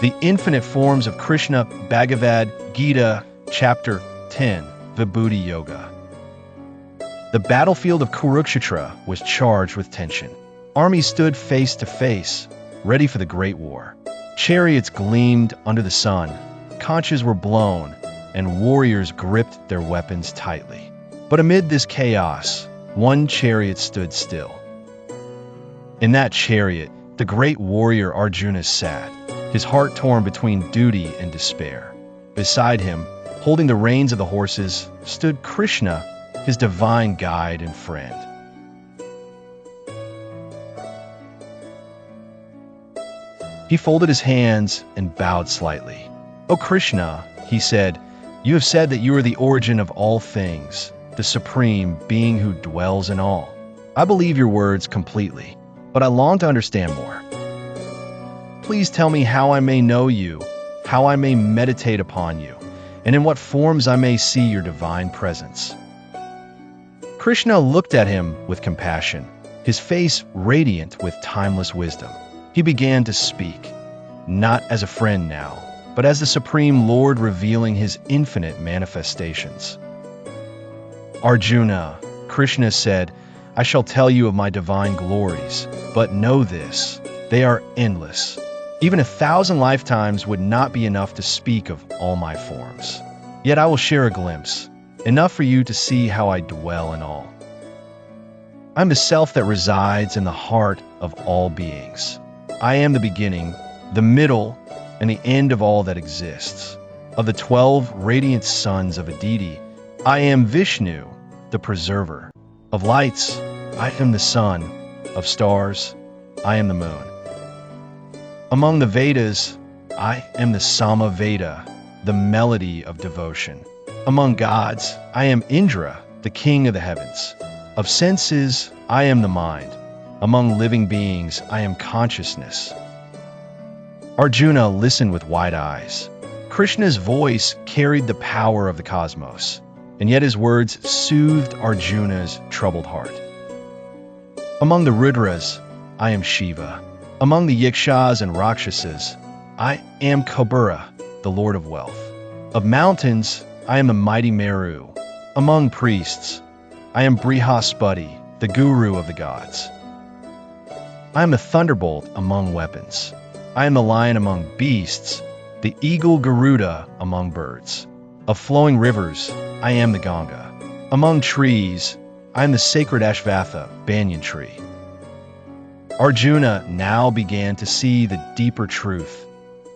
The infinite forms of Krishna. Bhagavad Gita, Chapter 10, Vibhuti Yoga. The battlefield of Kurukshetra was charged with tension. Armies stood face to face, ready for the great war. Chariots gleamed under the sun, conches were blown, and warriors gripped their weapons tightly. But amid this chaos, one chariot stood still. In that chariot, the great warrior Arjuna sat, his heart torn between duty and despair. Beside him, holding the reins of the horses, stood Krishna, his divine guide and friend. He folded his hands and bowed slightly. "O Krishna," he said, "you have said that you are the origin of all things, the supreme being who dwells in all. I believe your words completely, but I long to understand more. Please tell me how I may know you, how I may meditate upon you, and in what forms I may see your divine presence." Krishna looked at him with compassion, his face radiant with timeless wisdom. He began to speak, not as a friend now, but as the Supreme Lord revealing his infinite manifestations. "Arjuna," Krishna said, "I shall tell you of my divine glories, but know this, they are endless. Even 1,000 lifetimes would not be enough to speak of all my forms. Yet I will share a glimpse, enough for you to see how I dwell in all. I am the self that resides in the heart of all beings. I am the beginning, the middle, and the end of all that exists. Of the 12 radiant sons of Aditi, I am Vishnu, the preserver. Of lights, I am the sun. Of stars, I am the moon. Among the Vedas, I am the Sama Veda, the melody of devotion. Among gods, I am Indra, the king of the heavens. Of senses, I am the mind. Among living beings, I am consciousness." Arjuna listened with wide eyes. Krishna's voice carried the power of the cosmos, and yet his words soothed Arjuna's troubled heart. "Among the Rudras, I am Shiva. Among the Yakshas and Rakshasas, I am Kabura, the Lord of Wealth. Of mountains, I am the mighty Meru. Among priests, I am Brihaspati, the guru of the gods. I am the thunderbolt among weapons. I am the lion among beasts, the eagle Garuda among birds. Of flowing rivers, I am the Ganga. Among trees, I am the sacred Ashvatha, banyan tree." Arjuna now began to see the deeper truth.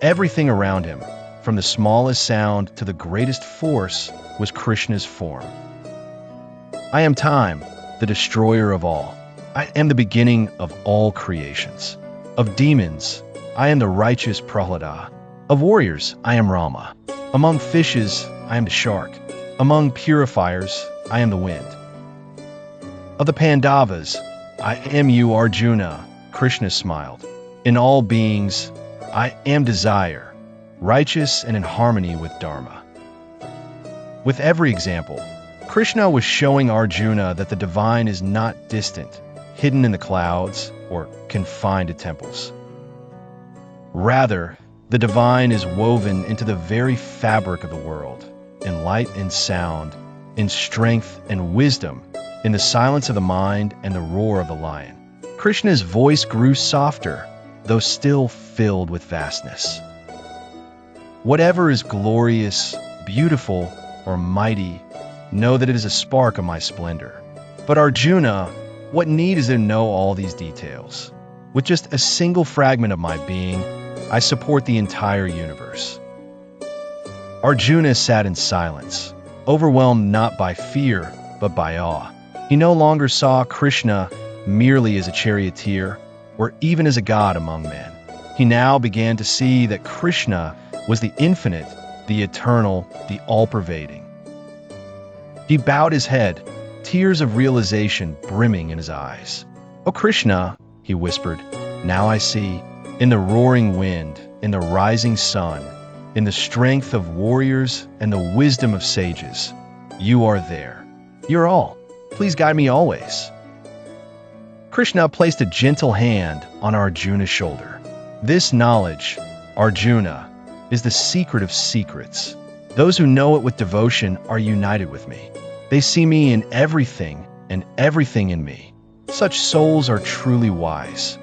Everything around him, from the smallest sound to the greatest force, was Krishna's form. "I am time, the destroyer of all. I am the beginning of all creations. Of demons, I am the righteous Prahlada. Of warriors, I am Rama. Among fishes, I am the shark. Among purifiers, I am the wind. Of the Pandavas, I am you, Arjuna," Krishna smiled. "In all beings, I am desire, righteous and in harmony with Dharma." With every example, Krishna was showing Arjuna that the divine is not distant, hidden in the clouds, or confined to temples. Rather, the divine is woven into the very fabric of the world, in light and sound, in strength and wisdom, in the silence of the mind and the roar of the lion. Krishna's voice grew softer, though still filled with vastness. "Whatever is glorious, beautiful, or mighty, know that it is a spark of my splendor. But Arjuna, what need is there to know all these details? With just a single fragment of my being, I support the entire universe." Arjuna sat in silence, overwhelmed not by fear, but by awe. He no longer saw Krishna merely as a charioteer, or even as a god among men. He now began to see that Krishna was the infinite, the eternal, the all-pervading. He bowed his head, tears of realization brimming in his eyes. "O Krishna," he whispered, "now I see. In the roaring wind, in the rising sun, in the strength of warriors and the wisdom of sages, you are there. You're all. Please guide me always." Krishna placed a gentle hand on Arjuna's shoulder. "This knowledge, Arjuna, is the secret of secrets. Those who know it with devotion are united with me. They see me in everything and everything in me. Such souls are truly wise.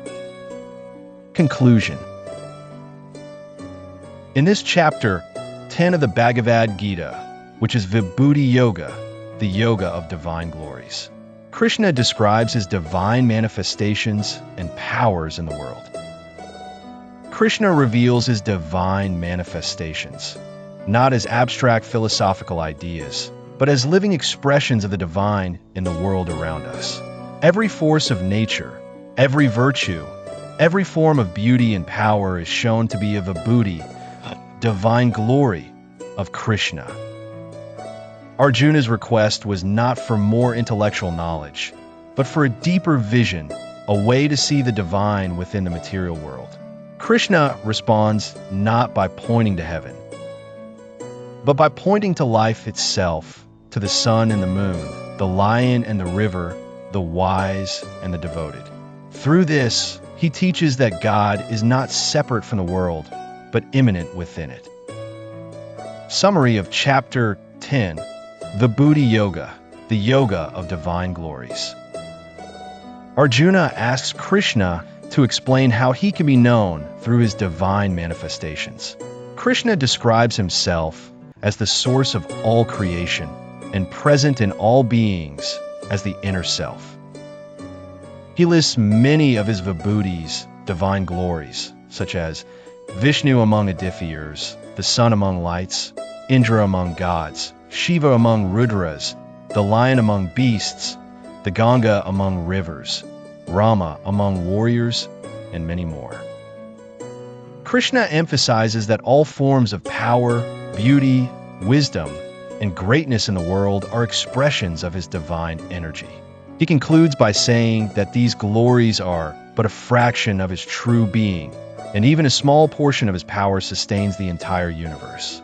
Conclusion. In this chapter 10 of the Bhagavad Gita, which is Vibhuti Yoga, the yoga of divine glories, Krishna describes his divine manifestations and powers in the world. Krishna reveals his divine manifestations, not as abstract philosophical ideas, but as living expressions of the divine in the world around us. Every force of nature, every virtue, every form of beauty and power is shown to be a Vibhuti, divine glory of Krishna. Arjuna's request was not for more intellectual knowledge, but for a deeper vision, a way to see the divine within the material world. Krishna responds not by pointing to heaven, but by pointing to life itself, to the sun and the moon, the lion and the river, the wise and the devoted. Through this, he teaches that God is not separate from the world, but immanent within it. Summary of Chapter 10, Vibhuti Yoga, the yoga of divine glories. Arjuna asks Krishna to explain how he can be known through his divine manifestations. Krishna describes himself as the source of all creation and present in all beings as the inner self. He lists many of his Vibhutis, divine glories, such as Vishnu among Adithyas, the sun among lights, Indra among gods, Shiva among Rudras, the lion among beasts, the Ganga among rivers, Rama among warriors, and many more. Krishna emphasizes that all forms of power, beauty, wisdom, and greatness in the world are expressions of his divine energy. He concludes by saying that these glories are but a fraction of his true being, and even a small portion of his power sustains the entire universe.